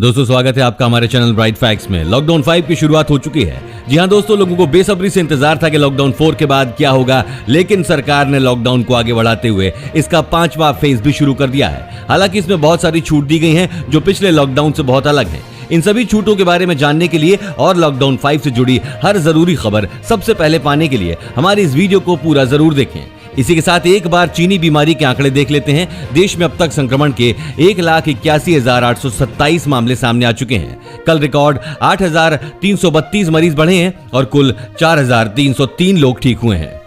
दोस्तों स्वागत है आपका हमारे चैनल ब्राइट फैक्ट्स में। लॉकडाउन 5 की शुरुआत हो चुकी है। जी हां दोस्तों, लोगों को बेसब्री से इंतजार था कि लॉकडाउन 4 के बाद क्या होगा, लेकिन सरकार ने लॉकडाउन को आगे बढ़ाते हुए इसका 5वां फेज भी शुरू कर दिया है। हालांकि इसमें बहुत सारी छूट दी गई हैं जो पिछले लॉकडाउन से बहुत अलग है। इन सभी छूटों के बारे में जानने के लिए और लॉकडाउन 5 से जुड़ी हर जरूरी खबर सबसे पहले पाने के लिए हमारी इस वीडियो को पूरा जरूर देखें। इसी के साथ एक बार चीनी बीमारी के आंकड़े देख लेते हैं। देश में अब तक संक्रमण के 1,81,827 मामले सामने आ चुके हैं। कल रिकॉर्ड 8,332 मरीज बढ़े हैं और कुल 4,303 लोग ठीक हुए हैं।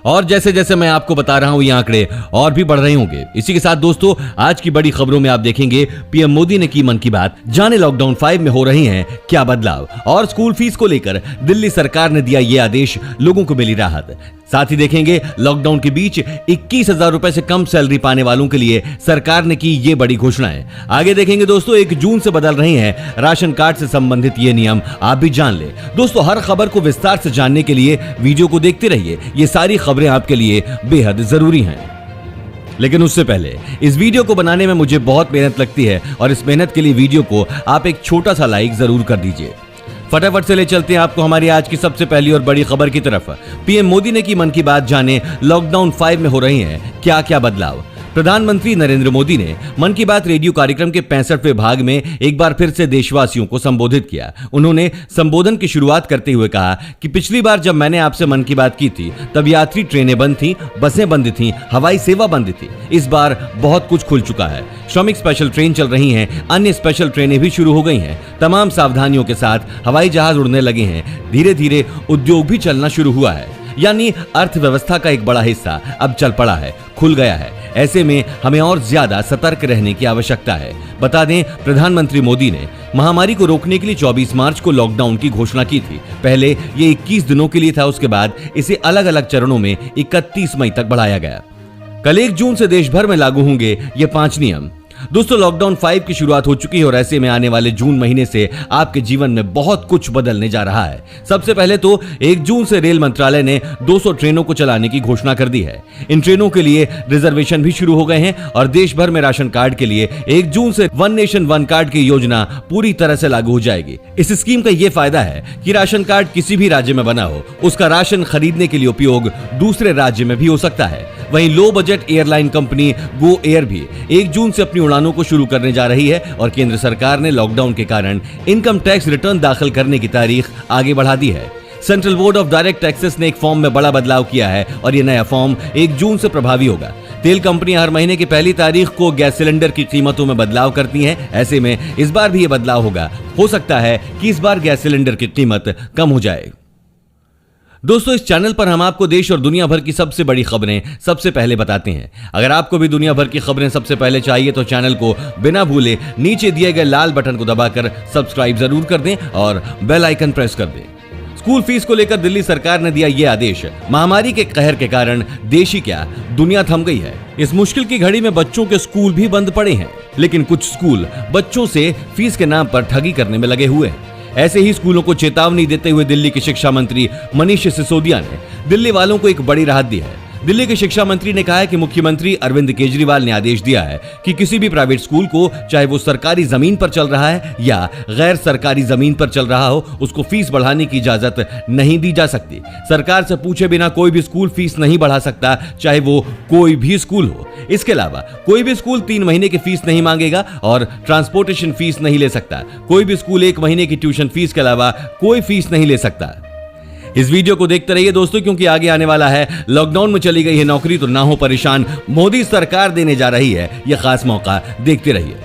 और जैसे जैसे मैं आपको बता रहा हूं ये आंकड़े और भी बढ़ रहे होंगे। इसी के साथ दोस्तों, आज की बड़ी खबरों में आप देखेंगे पीएम मोदी ने की मन की बात, जाने लॉकडाउन 5 में हो रही हैं क्या बदलाव, और स्कूल फीस को लेकर दिल्ली सरकार ने दिया ये आदेश, लोगों को मिली राहत। साथ ही देखेंगे लॉकडाउन के बीच 21,000 रुपए से कम सैलरी पाने वालों के लिए सरकार ने की ये बड़ी घोषणाएं। आगे देखेंगे दोस्तों 1 जून से बदल रहे हैं राशन कार्ड से संबंधित ये नियम, आप भी जान ले। दोस्तों हर खबर को विस्तार से जानने के लिए वीडियो को देखते रहिए, ये सारी खबरें आपके लिए बेहद जरूरी हैं। लेकिन उससे पहले इस वीडियो को बनाने में मुझे बहुत मेहनत लगती है और इस मेहनत के लिए वीडियो को आप एक छोटा सा लाइक जरूर कर दीजिए। फटाफट से ले चलते हैं आपको हमारी आज की सबसे पहली और बड़ी खबर की तरफ। पीएम मोदी ने की मन की बात, जाने लॉकडाउन 5 में हो रही हैं क्या क्या बदलाव। प्रधानमंत्री नरेंद्र मोदी ने मन की बात रेडियो कार्यक्रम के 65वें भाग में एक बार फिर से देशवासियों को संबोधित किया। उन्होंने संबोधन की शुरुआत करते हुए कहा कि पिछली बार जब मैंने आपसे मन की बात की थी तब यात्री ट्रेनें बंद थीं, बसें बंद थीं, हवाई सेवा बंद थी। इस बार बहुत कुछ खुल चुका है। श्रमिक स्पेशल ट्रेन चल रही हैं, अन्य स्पेशल ट्रेनें भी शुरू हो गई हैं। तमाम सावधानियों के साथ हवाई जहाज उड़ने लगे हैं। धीरे धीरे उद्योग भी चलना शुरू हुआ है, यानी अर्थव्यवस्था का एक बड़ा हिस्सा अब चल पड़ा है, खुल गया है। ऐसे में हमें और ज्यादा सतर्क रहने की आवश्यकता है। बता दें, प्रधानमंत्री मोदी ने महामारी को रोकने के लिए 24 मार्च को लॉकडाउन की घोषणा की थी। पहले ये 21 दिनों के लिए था, उसके बाद इसे अलग अलग चरणों में 31 मई तक बढ़ाया गया। कल 1 जून से देश भर में लागू होंगे ये 5 नियम। दोस्तों लॉकडाउन 5 की शुरुआत हो चुकी है और ऐसे में आने वाले जून महीने से आपके जीवन में बहुत कुछ बदलने जा रहा है। सबसे पहले तो 1 जून से रेल मंत्रालय ने 200 ट्रेनों को चलाने की घोषणा कर दी है। इन ट्रेनों के लिए रिजर्वेशन भी शुरू हो गए हैं और देश भर में राशन कार्ड के लिए 1 जून से वन नेशन वन कार्ड की योजना पूरी तरह से लागू हो जाएगी। इस स्कीम का यह फायदा है कि राशन कार्ड किसी भी राज्य में बना हो, उसका राशन खरीदने के लिए उपयोग दूसरे राज्य में भी हो सकता है। वहीं low budget airline company Go Air भी 1 जून से अपनी उड़ानों को शुरू करने जा रही है और केंद्र सरकार ने लॉकडाउन के कारण इनकम टैक्स रिटर्न दाखिल करने की तारीख आगे बढ़ा दी है। Central board of direct taxes ने एक फॉर्म में बड़ा बदलाव किया है और यह नया फॉर्म 1 जून से प्रभावी होगा। तेल कंपनियां हर महीने की पहली तारीख को गैस सिलेंडर की कीमतों में बदलाव करती हैं। ऐसे में इस बार भी यह बदलाव होगा। हो सकता है कि इस बार गैस सिलेंडर की कीमत कम हो जाए। दोस्तों इस चैनल पर हम आपको देश और दुनिया भर की सबसे बड़ी खबरें सबसे पहले बताते हैं। अगर आपको भी दुनिया भर की खबरें सबसे पहले चाहिए तो चैनल को बिना भूले नीचे दिए गए लाल बटन को दबाकर सब्सक्राइब जरूर कर दें और बेल आइकन प्रेस कर दें। स्कूल फीस को लेकर दिल्ली सरकार ने दिया यह आदेश। महामारी के कहर के कारण देश ही क्या, दुनिया थम गई है। इस मुश्किल की घड़ी में बच्चों के स्कूल भी बंद पड़े हैं, लेकिन कुछ स्कूल बच्चों से फीस के नाम पर ठगी करने में लगे हुए हैं। ऐसे ही स्कूलों को चेतावनी देते हुए दिल्ली के शिक्षा मंत्री मनीष सिसोदिया ने दिल्ली वालों को एक बड़ी राहत दी है। दिल्ली के शिक्षा मंत्री ने कहा है कि मुख्यमंत्री अरविंद केजरीवाल ने आदेश दिया है कि किसी भी प्राइवेट स्कूल को, चाहे वो सरकारी जमीन पर चल रहा है या गैर सरकारी जमीन पर चल रहा हो, उसको फीस बढ़ाने की इजाजत नहीं दी जा सकती। सरकार से पूछे बिना कोई भी स्कूल फीस नहीं बढ़ा सकता, चाहे वो कोई भी स्कूल हो। इसके अलावा कोई भी स्कूल 3 महीने की फीस नहीं मांगेगा और ट्रांसपोर्टेशन फीस नहीं ले सकता। कोई भी स्कूल 1 महीने की ट्यूशन फीस के अलावा कोई फीस नहीं ले सकता। इस वीडियो को देखते रहिए दोस्तों, क्योंकि आगे आने वाला है लॉकडाउन में चली गई है नौकरी तो ना हो परेशान, मोदी सरकार देने जा रही है यह खास मौका। देखते रहिए।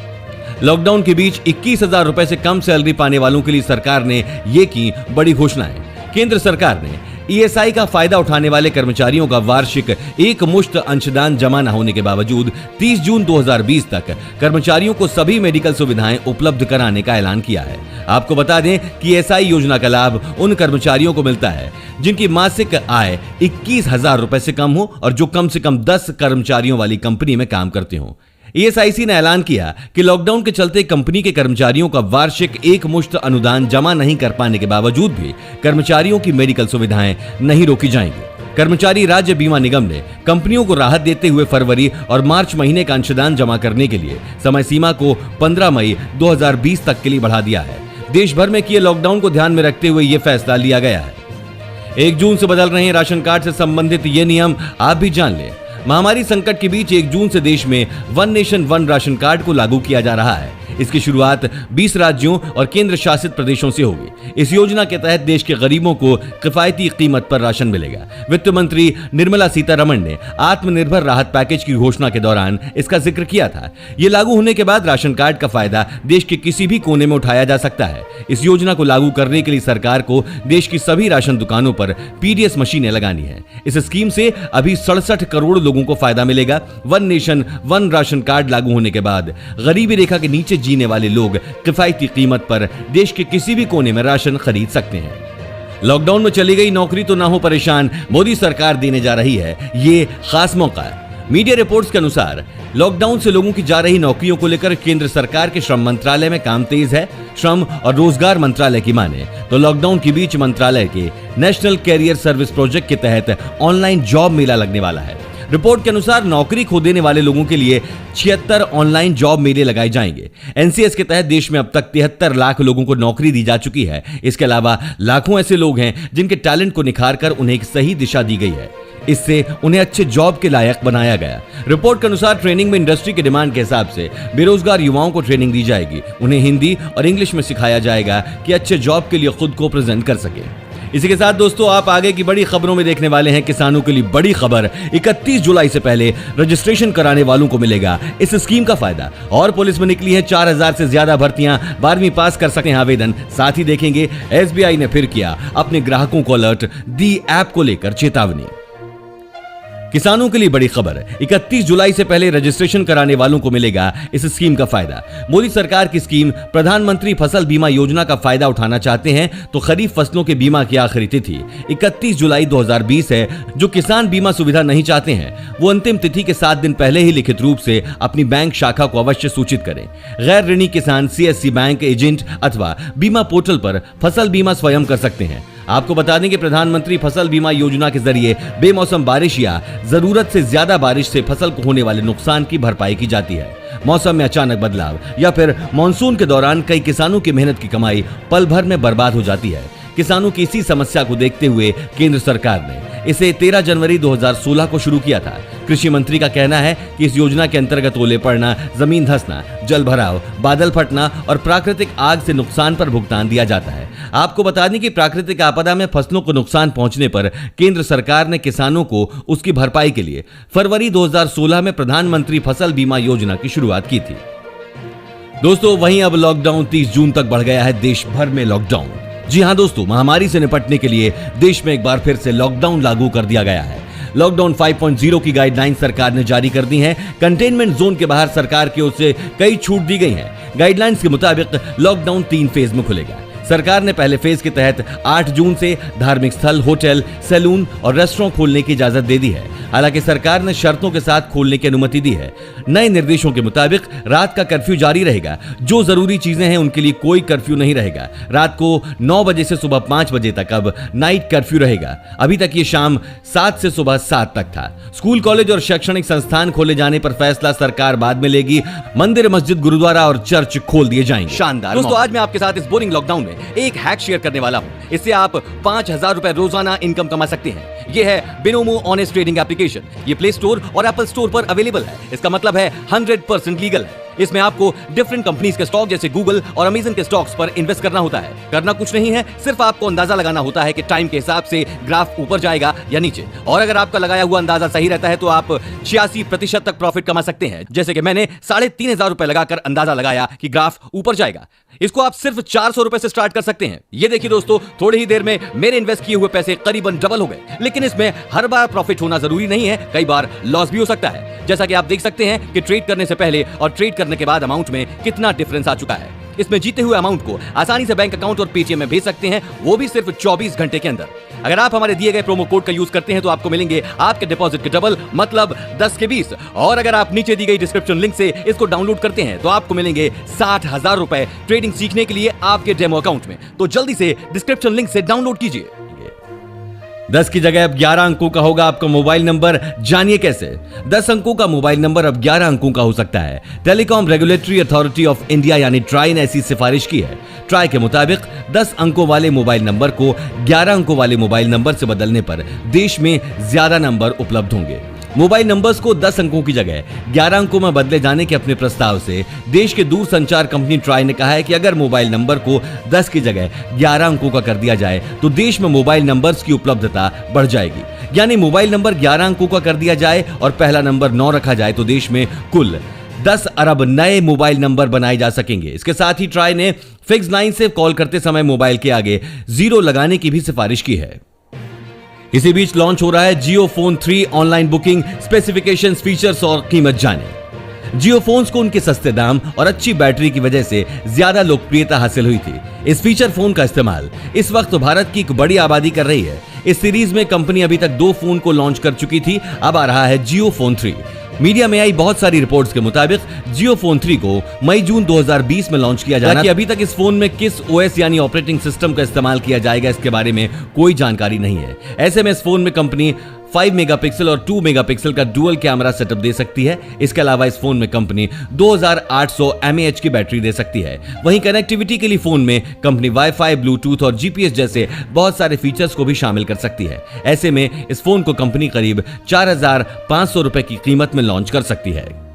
लॉकडाउन के बीच 21,000 रुपए से कम सैलरी पाने वालों के लिए सरकार ने ये की बड़ी घोषणाएं। केंद्र सरकार ने ईएसआई का फायदा उठाने वाले कर्मचारियों का वार्षिक एक मुश्त अंशदान जमा न होने के बावजूद 30 जून 2020 तक कर्मचारियों को सभी मेडिकल सुविधाएं उपलब्ध कराने का ऐलान किया है। आपको बता दें कि ईएसआई योजना का लाभ उन कर्मचारियों को मिलता है जिनकी मासिक आय 21,000 रुपए से कम हो और जो कम से कम 10 कर्मचारियों वाली कंपनी में काम करते हो। ईएसआईसी ने ऐलान किया कि लॉकडाउन के चलते कंपनी के कर्मचारियों का वार्षिक एक मुश्त अनुदान जमा नहीं कर पाने के बावजूद भी कर्मचारियों की मेडिकल सुविधाएं नहीं रोकी जाएंगी। कर्मचारी राज्य बीमा निगम ने कंपनियों को राहत देते हुए फरवरी और मार्च महीने का अंशदान जमा करने के लिए समय सीमा को 15 मई 2020 तक के लिए बढ़ा दिया है। देश भर में किए लॉकडाउन को ध्यान में रखते हुए यह फैसला लिया गया है। 1 जून से बदल रहे हैं राशन कार्ड से संबंधित ये नियम, आप भी जान लें। महामारी संकट के बीच 1 जून से देश में one nation one ration card को लागू किया जा रहा है। इसकी शुरुआत 20 राज्यों और केंद्र शासित प्रदेशों से होगी। इस योजना के तहत देश के गरीबों को किफायती कीमत पर राशन मिलेगा। वित्त मंत्री निर्मला सीतारमण ने आत्मनिर्भर राहत पैकेज की घोषणा के दौरान इसका जिक्र किया था। ये लागू होने के बाद राशन कार्ड का फायदा देश के किसी भी कोने में उठाया जा सकता है। इस योजना को लागू करने के लिए सरकार को देश की सभी राशन दुकानों पर पीडीएस मशीनें लगानी है। इस स्कीम से अभी 67 करोड़ लोगों को फायदा मिलेगा। One nation one ration card लागू होने के बाद गरीबी रेखा के नीचे जीने वाले लोग किफायती कीमत पर देश के किसी भी कोने में राशन खरीद सकते हैं। लॉकडाउन में चली गई नौकरी तो ना हो परेशान, मोदी सरकार देने जा रही है ये खास मौका। मीडिया रिपोर्ट्स के अनुसार लॉकडाउन से लोगों की जा रही नौकरियों को लेकर केंद्र सरकार के श्रम मंत्रालय में काम तेज है। श्रम और रोजगार मंत्रालय की माने तो लॉकडाउन के बीच मंत्रालय के नेशनल कैरियर सर्विस प्रोजेक्ट के तहत ऑनलाइन जॉब मेला लगने वाला है। रिपोर्ट के अनुसार नौकरी खो देने वाले लोगों के लिए 76 ऑनलाइन जॉब मेले लगाए जाएंगे। एनसीएस के तहत देश में अब तक 73 लाख लोगों को नौकरी दी जा चुकी है। इसके अलावा लाखों ऐसे लोग हैं जिनके टैलेंट को निखार कर उन्हें एक सही दिशा दी गई है। इससे उन्हें अच्छे जॉब के लायक बनाया गया। रिपोर्ट के अनुसार ट्रेनिंग में इंडस्ट्री के डिमांड के हिसाब से बेरोजगार युवाओं को ट्रेनिंग दी जाएगी। उन्हें हिंदी और इंग्लिश में सिखाया जाएगा कि अच्छे जॉब के लिए खुद को प्रेजेंट कर सके। इसी के साथ दोस्तों आप आगे की बड़ी खबरों में देखने वाले हैं किसानों के लिए बड़ी खबर। 31 जुलाई से पहले रजिस्ट्रेशन कराने वालों को मिलेगा इस स्कीम का फायदा। और पुलिस में निकली है 4000 से ज्यादा भर्तियां, 12वीं पास कर सकते हैं आवेदन। साथ ही देखेंगे एसबीआई ने फिर किया अपने ग्राहकों को अलर्ट, दी ऐप को लेकर चेतावनी। किसानों के लिए बड़ी खबर, 31 जुलाई से पहले रजिस्ट्रेशन कराने वालों को मिलेगा इस स्कीम का फायदा। मोदी सरकार की स्कीम प्रधानमंत्री फसल बीमा योजना का फायदा उठाना चाहते हैं तो खरीफ फसलों के बीमा की आखिरी तिथि 31 जुलाई 2020 है। जो किसान बीमा सुविधा नहीं चाहते हैं वो अंतिम तिथि के 7 दिन पहले ही लिखित रूप से अपनी बैंक शाखा को अवश्य सूचित करें। गैर ऋणी किसान सीएससी बैंक एजेंट अथवा बीमा पोर्टल पर फसल बीमा स्वयं कर सकते हैं। आपको बता दें कि प्रधानमंत्री फसल बीमा योजना के जरिए बेमौसम बारिश या जरूरत से ज्यादा बारिश से फसल को होने वाले नुकसान की भरपाई की जाती है। मौसम में अचानक बदलाव या फिर मानसून के दौरान कई किसानों की मेहनत की कमाई पल भर में बर्बाद हो जाती है। किसानों की इसी समस्या को देखते हुए केंद्र सरकार ने इसे 13 जनवरी 2016 को शुरू किया था। कृषि मंत्री का कहना है कि इस योजना के अंतर्गत ओले पड़ना, जमीन धंसना, जल भराव, बादल फटना और प्राकृतिक आग से नुकसान पर भुगतान दिया जाता है। आपको बता दें कि प्राकृतिक आपदा में फसलों को नुकसान पहुंचने पर केंद्र सरकार ने किसानों को उसकी भरपाई के लिए फरवरी 2016 में प्रधानमंत्री फसल बीमा योजना की शुरुआत की थी। दोस्तों वहीं अब लॉकडाउन 30 जून तक बढ़ गया है देश भर में लॉकडाउन। जी हां दोस्तों, महामारी से निपटने के लिए देश में एक बार फिर से लॉकडाउन लागू कर दिया गया है। लॉकडाउन 5.0 की गाइडलाइन सरकार ने जारी कर दी है। कंटेनमेंट जोन के बाहर सरकार की ओर से कई छूट दी गई हैं। गाइडलाइंस के मुताबिक लॉकडाउन 3 फेज में खुलेगा। सरकार ने पहले फेज के तहत 8 जून से धार्मिक स्थल, होटल, सैलून और रेस्टोरेंट खोलने की इजाजत दे दी है। हालांकि सरकार ने शर्तों के साथ खोलने की अनुमति दी है। नए निर्देशों के मुताबिक रात का कर्फ्यू जारी रहेगा। जो जरूरी चीजें हैं उनके लिए कोई कर्फ्यू नहीं रहेगा। रात को 9 बजे से सुबह 5 बजे तक अब नाइट कर्फ्यू रहेगा। अभी तक ये शाम 7 से सुबह 7 तक था। स्कूल, कॉलेज और शैक्षणिक संस्थान खोले जाने पर फैसला सरकार बाद में लेगी। मंदिर, मस्जिद, गुरुद्वारा और चर्च खोल दिए जाएंगे। शानदार दोस्तों, आज मैं आपके साथ इस बोरिंग लॉकडाउन में एक हैक शेयर करने वाला हूं। इससे आप 5000 रुपए रोजाना इनकम कमा सकते हैं। यह है बिनोमो ऑनेस्ट ट्रेडिंग एप्लीकेशन। ये प्ले स्टोर और एप्पल स्टोर पर अवेलेबल है। इसका मतलब है 100% लीगल है। इसमें आपको डिफरेंट कंपनीज के स्टॉक जैसे गूगल और अमेजन के स्टॉक्स पर इन्वेस्ट करना होता है। करना कुछ नहीं है, सिर्फ आपको अंदाजा लगाना होता है कि टाइम के हिसाब से ग्राफ ऊपर जाएगा या नीचे। और अगर आपका लगाया हुआ अंदाजा सही रहता है तो आप 86% तक प्रॉफिट कमा सकते हैं। जैसे कि मैंने 3500 रुपए लगाकर अंदाजा लगाया कि ग्राफ ऊपर जाएगा। इसको आप सिर्फ 400 रुपए से स्टार्ट कर सकते हैं। ये देखिए दोस्तों, थोड़ी ही देर में मेरे इन्वेस्ट किए हुए पैसे करीबन डबल हो गए। लेकिन इसमें हर बार प्रॉफिट होना जरूरी नहीं है, कई बार लॉस भी हो सकता है। जैसा कि आप देख सकते हैं कि ट्रेड करने से पहले और ट्रेड करने के बाद अमाउंट में कितना डिफरेंस आ चुका है। इसमें जीते हुए अमाउंट को आसानी से बैंक अकाउंट और पेटीएम में भेज सकते हैं, वो भी सिर्फ 24 घंटे के अंदर। अगर आप हमारे दिए गए प्रोमो कोड का यूज करते हैं तो आपको मिलेंगे आपके डिपॉजिट के डबल, मतलब 10 के 20। और अगर आप नीचे दी गई डिस्क्रिप्शन लिंक से इसको डाउनलोड करते हैं तो आपको मिलेंगे 60,000 रुपए ट्रेडिंग सीखने के लिए आपके डेमो अकाउंट में। तो जल्दी से डिस्क्रिप्शन लिंक से डाउनलोड कीजिए। 10 की जगह अब 11 अंकों का होगा आपका मोबाइल नंबर। जानिए कैसे। 10 अंकों का मोबाइल नंबर अब 11 अंकों का हो सकता है। Telecom regulatory authority of India यानी ट्राई ने ऐसी सिफारिश की है। ट्राई के मुताबिक 10 अंकों वाले मोबाइल नंबर को 11 अंकों वाले मोबाइल नंबर से बदलने पर देश में ज्यादा नंबर उपलब्ध होंगे। मोबाइल नंबर्स को 10 अंकों की जगह 11 अंकों में बदले जाने के अपने प्रस्ताव से देश के दूरसंचार कंपनी ट्राई ने कहा है कि अगर मोबाइल नंबर को 10 की जगह 11 अंकों का कर दिया जाए तो देश में मोबाइल नंबर्स की उपलब्धता बढ़ जाएगी। यानी मोबाइल नंबर 11 अंकों का कर दिया जाए और पहला नंबर 9 रखा जाए तो देश में कुल 10 अरब नए मोबाइल नंबर बनाए जा सकेंगे। इसके साथ ही ट्राई ने फिक्स लाइन से कॉल करते समय मोबाइल के आगे 0 लगाने की भी सिफारिश की है। इसी बीच लॉन्च हो रहा है Jio phone 3 online booking. Specifications, features और कीमत जाने। जियो फोन्स को उनके सस्ते दाम और अच्छी बैटरी की वजह से ज्यादा लोकप्रियता हासिल हुई थी। इस फीचर फोन का इस्तेमाल इस वक्त भारत की एक बड़ी आबादी कर रही है। इस सीरीज में कंपनी अभी तक 2 फोन को लॉन्च कर चुकी थी, अब आ रहा है जियो फोन 3। मीडिया में आई बहुत सारी रिपोर्ट्स के मुताबिक जियो फोन 3 को मई-जून 2020 में लॉन्च किया जाना। अभी तक इस फोन में किस ओएस यानी ऑपरेटिंग सिस्टम का इस्तेमाल किया जाएगा इसके बारे में कोई जानकारी नहीं है। ऐसे में इस फोन में कंपनी 5 मेगापिक्सल और 2 मेगापिक्सल का डुअल कैमरा सेटअप दे सकती है। इसके अलावा इस फोन में कंपनी 2800 mAh की बैटरी दे सकती है। वहीं कनेक्टिविटी के लिए फोन में कंपनी वाईफाई, ब्लूटूथ और जीपीएस जैसे बहुत सारे फीचर्स को भी शामिल कर सकती है। ऐसे में इस फोन को कंपनी करीब 4500 रुपए की कीमत में लॉन्च कर सकती है।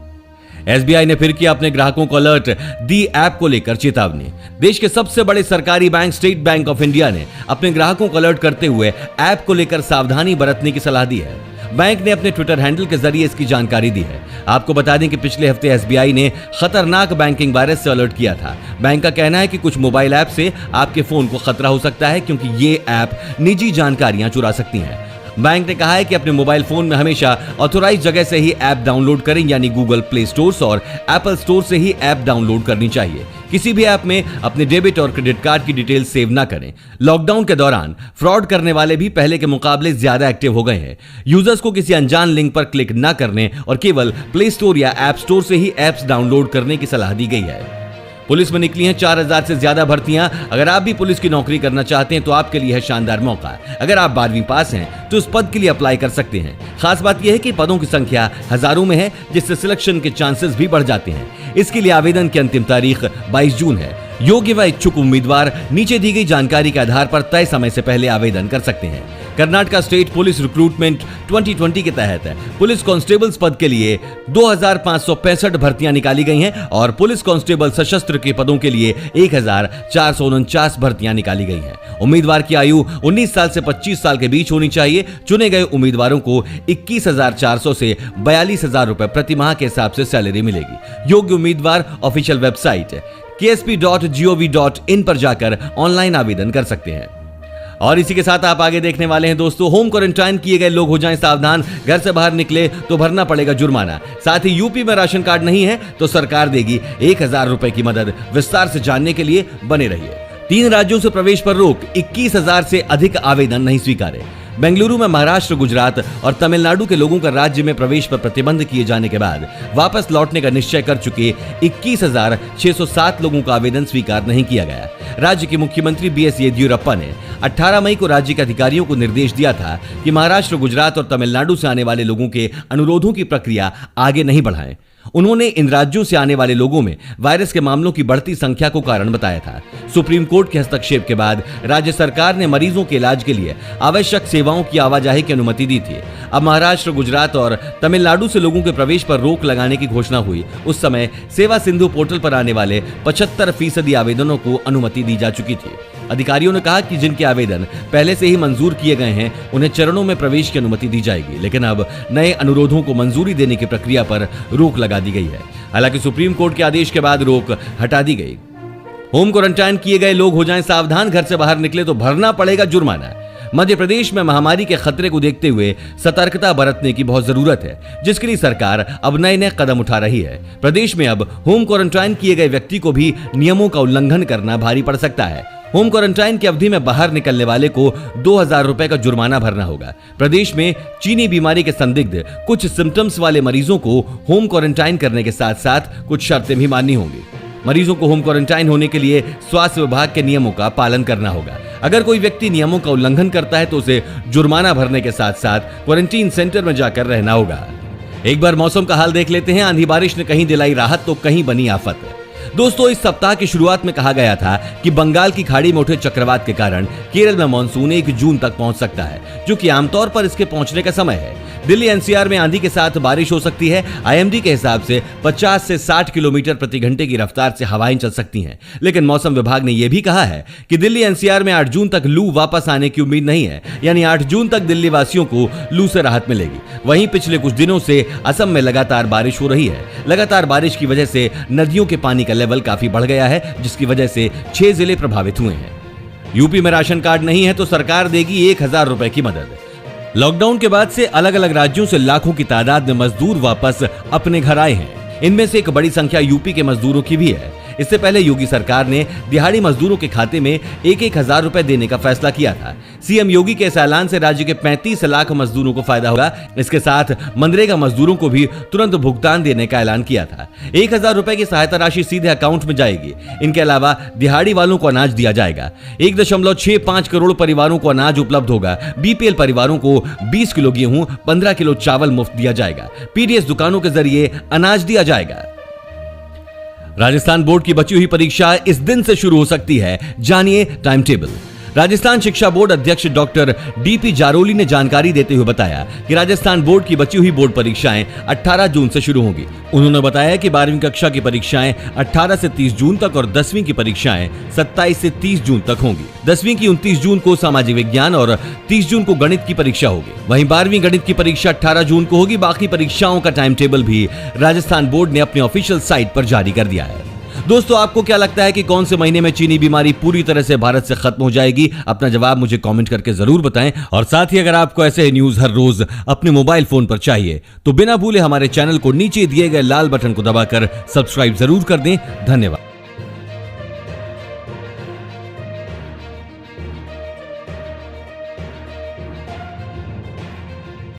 एसबीआई ने फिर किया अपने ग्राहकों को अलर्ट, दी ऐप को लेकर चेतावनी। देश के सबसे बड़े सरकारी bank state bank of India ने अपने ग्राहकों को अलर्ट करते हुए ऐप को लेकर सावधानी बरतने की सलाह दी है। बैंक ने अपने ट्विटर हैंडल के जरिए इसकी जानकारी दी है। आपको बता दें कि पिछले हफ्ते एसबीआई ने खतरनाक बैंकिंग वायरस से अलर्ट किया था। बैंक का कहना है कि कुछ मोबाइल ऐप से आपके फोन को खतरा हो सकता है क्योंकि ये ऐप निजी जानकारियां चुरा सकती हैं। बैंक ने कहा है कि अपने मोबाइल फोन में हमेशा ऑथोराइज जगह से ही ऐप डाउनलोड करें, यानी गूगल प्ले स्टोर और एप्पल स्टोर से ही ऐप डाउनलोड करनी चाहिए। किसी भी ऐप में अपने डेबिट और क्रेडिट कार्ड की डिटेल सेव ना करें। लॉकडाउन के दौरान फ्रॉड करने वाले भी पहले के मुकाबले ज्यादा एक्टिव हो गए हैं। यूजर्स को किसी अनजान लिंक पर क्लिक ना करने और केवल प्ले स्टोर या ऐप स्टोर से ही ऐप्स डाउनलोड करने की सलाह दी गई है। पुलिस में निकली हैं 4000 से ज्यादा भर्तियां। अगर आप भी पुलिस की नौकरी करना चाहते हैं तो आपके लिए है शानदार मौका। अगर आप 12वीं पास हैं तो उस पद के लिए अप्लाई कर सकते हैं। खास बात यह है कि पदों की संख्या हजारों में है, जिससे सिलेक्शन के चांसेस भी बढ़ जाते हैं। इसके लिए आवेदन की अंतिम तारीख 22 जून है। योग्य व इच्छुक उम्मीदवार नीचे दी गई जानकारी के आधार पर तय समय से पहले आवेदन कर सकते हैं। कर्नाटका स्टेट पुलिस रिक्रूटमेंट 2020 के तहत पुलिस कांस्टेबल्स पद के लिए 2565 भर्तियां निकाली गई हैं और पुलिस कांस्टेबल सशस्त्र के पदों के लिए 1449 भर्तियां निकाली गई हैं। उम्मीदवार की आयु 19 साल से 25 साल के बीच होनी चाहिए। चुने गए उम्मीदवारों को 21,400 से 42,000 रुपए प्रति माह के हिसाब से सैलरी मिलेगी। योग्य उम्मीदवार ऑफिशियल वेबसाइट ksp.gov.in पर जाकर ऑनलाइन आवेदन कर सकते हैं। और इसी के साथ आप आगे देखने वाले हैं दोस्तों, होम क्वारंटाइन किए गए लोग हो जाएं सावधान। घर से बाहर निकले तो भरना पड़ेगा जुर्माना। साथ ही यूपी में राशन कार्ड नहीं है तो सरकार देगी 1000 रुपए की मदद। विस्तार से जानने के लिए बने रहिए। 3 राज्यों से प्रवेश पर रोक, 21,000 से अधिक आवेदन नहीं स्वीकारे। बेंगलुरु में महाराष्ट्र, गुजरात और तमिलनाडु के लोगों का राज्य में प्रवेश पर प्रतिबंध किए जाने के बाद वापस लौटने का निश्चय कर चुके 21,607 लोगों का आवेदन स्वीकार नहीं किया गया। राज्य के मुख्यमंत्री बीएस येदियुरप्पा ने 18 मई को राज्य के अधिकारियों को निर्देश दिया था कि महाराष्ट्र, गुजरात और तमिलनाडु से आने वाले लोगों के अनुरोधों की प्रक्रिया आगे नहीं बढ़ाएं। उन्होंने इन राज्यों से आने वाले लोगों में वायरस के मामलों की बढ़ती संख्या को कारण बताया था। सुप्रीम कोर्ट के हस्तक्षेप के बाद राज्य सरकार ने मरीजों के इलाज के लिए आवश्यक सेवाओं की आवाजाही की अनुमति दी थी। अब महाराष्ट्र, गुजरात और तमिलनाडु से लोगों के प्रवेश पर रोक लगाने की घोषणा हुई। उस समय सेवा सिंधु पोर्टल पर आने वाले 75% आवेदनों को अनुमति दी जा चुकी थी। अधिकारियों ने कहा कि जिनके आवेदन पहले से ही मंजूर किए गए हैं उन्हें चरणों में प्रवेश की अनुमति दी जाएगी, लेकिन अब नए अनुरोधों को मंजूरी देने की प्रक्रिया पर रोक लगा दी गई है। हालांकि सुप्रीम कोर्ट के आदेश के बाद रोक हटा दी गई। होम क्वारंटाइन किए गए लोग हो जाएं सावधान। घर से बाहर निकले तो भरना पड़ेगा जुर्माना। मध्य प्रदेश में महामारी के खतरे को देखते हुए सतर्कता बरतने की बहुत जरूरत है, जिसके लिए सरकार अब नए कदम उठा रही है। प्रदेश में अब होम क्वारंटाइन किए गए व्यक्ति को भी नियमों का उल्लंघन करना भारी पड़ सकता है। होम क्वारंटाइन की अवधि में बाहर निकलने वाले को 2000 रुपए का जुर्माना भरना होगा। प्रदेश में चीनी बीमारी के संदिग्ध कुछ सिम्टम्स वाले मरीजों को होम क्वारंटाइन करने के साथ साथ कुछ शर्तें भी माननी होंगी। मरीजों को होम क्वारंटाइन होने के लिए स्वास्थ्य विभाग के नियमों का पालन करना होगा। अगर कोई व्यक्ति नियमों का उल्लंघन करता है तो उसे जुर्माना भरने के साथ साथ क्वारंटीन सेंटर में जाकर रहना होगा। एक बार मौसम का हाल देख लेते हैं। आंधी बारिश ने कहीं दिलाई राहत तो कहीं बनी आफत। दोस्तों, इस सप्ताह की शुरुआत में कहा गया था कि बंगाल की खाड़ी में उठे चक्रवात के कारण केरल में मानसून 1 जून तक पहुंच सकता है, जो कि आमतौर पर इसके पहुंचने का समय है। दिल्ली एनसीआर में आंधी के साथ बारिश हो सकती है। आईएमडी के हिसाब से 50 से 60 किलोमीटर प्रति घंटे की रफ्तार से हवाएं चल सकती हैं। लेकिन मौसम विभाग ने यह भी कहा है कि दिल्ली एनसीआर में 8 जून तक लू वापस आने की उम्मीद नहीं है, यानी 8 जून तक दिल्ली वासियों को लू से राहत मिलेगी। वहीं पिछले कुछ दिनों से असम में लगातार बारिश हो रही है। लगातार बारिश की वजह से नदियों के पानी का लेवल काफी बढ़ गया है, जिसकी वजह से 6 जिले प्रभावित हुए हैं। यूपी में राशन कार्ड नहीं है तो सरकार देगी 1000 रुपए की मदद। लॉकडाउन के बाद से अलग अलग राज्यों से लाखों की तादाद में मजदूर वापस अपने घर आए हैं। इनमें से एक बड़ी संख्या यूपी के मजदूरों की भी है। इससे पहले योगी सरकार ने दिहाड़ी मजदूरों के खाते में 1-1000 रुपए देने का फैसला किया था। सीएम योगी के इस ऐलान से राज्य के 35 लाख मजदूरों को फायदा होगा। इसके साथ मनरेगा मजदूरों को भी तुरंत भुगतान देने का ऐलान किया था। 1000 रुपए की सहायता राशि सीधे अकाउंट में जाएगी। इनके अलावा दिहाड़ी वालों को अनाज दिया जाएगा। 1.65 करोड़ परिवारों को अनाज उपलब्ध होगा। बीपीएल परिवारों को 20 किलो गेहूं, 15 किलो चावल मुफ्त दिया जाएगा। पीडीएस दुकानों के जरिए अनाज दिया जाएगा। राजस्थान बोर्ड की बची हुई परीक्षा इस दिन से शुरू हो सकती है, जानिए टाइम टेबल। राजस्थान शिक्षा बोर्ड अध्यक्ष डॉक्टर डीपी जारोली ने जानकारी देते हुए बताया कि राजस्थान बोर्ड की बची हुई बोर्ड परीक्षाएं 18 जून से शुरू होंगी। उन्होंने बताया कि 12वीं कक्षा की परीक्षाएं 18 से 30 जून तक और 10वीं की परीक्षाएं 27 से 30 जून तक होंगी। 10वीं की 29 जून को सामाजिक विज्ञान और 30 जून को गणित की परीक्षा होगी। वहीं 12वीं गणित की परीक्षा 18 जून को होगी। बाकी परीक्षाओं का टाइम टेबल भी राजस्थान बोर्ड ने अपने ऑफिशियल साइट पर जारी कर दिया है। दोस्तों, आपको क्या लगता है कि कौन से महीने में चीनी बीमारी पूरी तरह से भारत से खत्म हो जाएगी? अपना जवाब मुझे कमेंट करके जरूर बताएं। और साथ ही अगर आपको ऐसे न्यूज हर रोज अपने मोबाइल फोन पर चाहिए तो बिना भूले हमारे चैनल को नीचे दिए गए लाल बटन को दबाकर सब्सक्राइब जरूर कर दें। धन्यवाद।